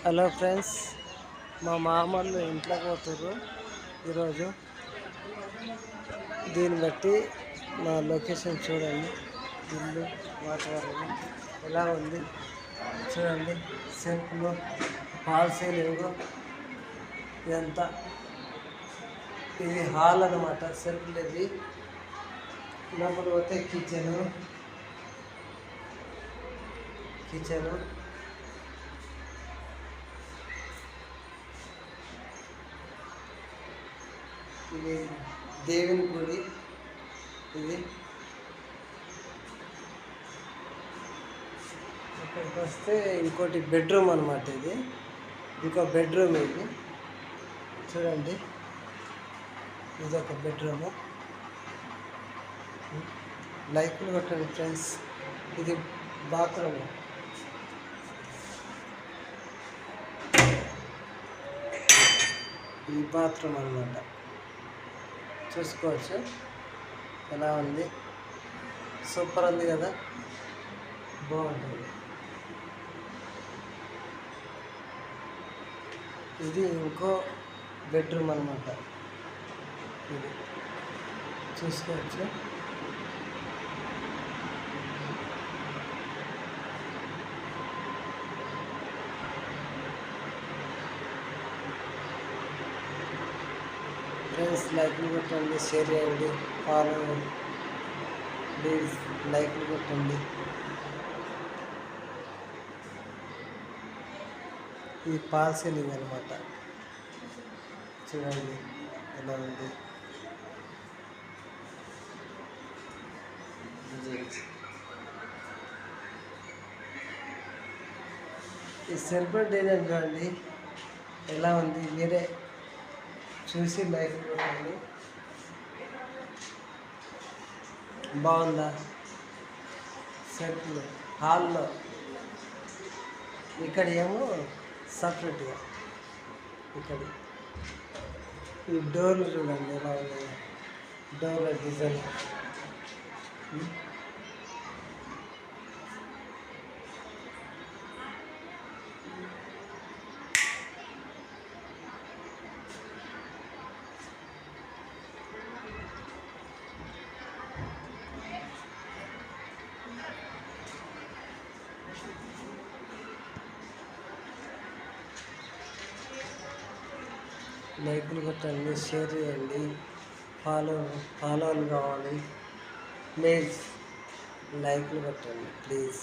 Hello friends, మా మామూలు ఇంట్లోకి పోతుర్రు ఈరోజు. దీన్ని బట్టి మా లొకేషన్ చూడండి. ఇల్లు వాతావరణం ఎలా ఉంది చూడండి. సెల్ఫ్లు సీలింగ్ ఇదంతా ఇది హాల్ అనమాట. సెల్ఫ్లు ఇది. లోపల పోతే కిచెను ఇది దేవుని గుడి. ఇది ఇక్కడికి వస్తే ఇంకోటి బెడ్రూమ్ అనమాట. ఇది ఇంకో బెడ్రూమ్. ఇది చూడండి, ఇది ఒక బెడ్రూము. లైట్లు కొట్టండి ఫ్రెండ్స్. ఇది బాత్రూమ్. ఈ బాత్రూమ్ అనమాట. చూసుకోవచ్చు ఎలా ఉంది. సూపర్ ఉంది కదా, బాగుంటుంది. ఇది ఇంకో బెడ్రూమ్ అనమాట. ఇది చూసుకోవచ్చు. ఫ్రెండ్స్, లైక్లు కొట్టండి, షేర్ చేయండి, ఫాలో ప్లీజ్. లైక్లు కొట్టండి. ఇది ఫాల్ సీలింగ్ అనమాట. చూడండి ఎలా ఉంది. ఈ సెల్ఫ్ డిజైన్ చూడండి ఎలా ఉంది. మీరే చూసి లైక్ కొట్టండి. బాగుందా? సెల్ఫ్లో హాల్లో ఇక్కడ ఏమో సపరేట్గా. ఇక్కడ ఈ డోర్లు చూడండి ఎలా ఉన్నాయి. డోర్ల డిజైన్ లైక్లు కొట్టండి, షేర్ చేయండి, ఫాలోలు కావాలి. ప్లీజ్ లైక్లు కొట్టండి ప్లీజ్.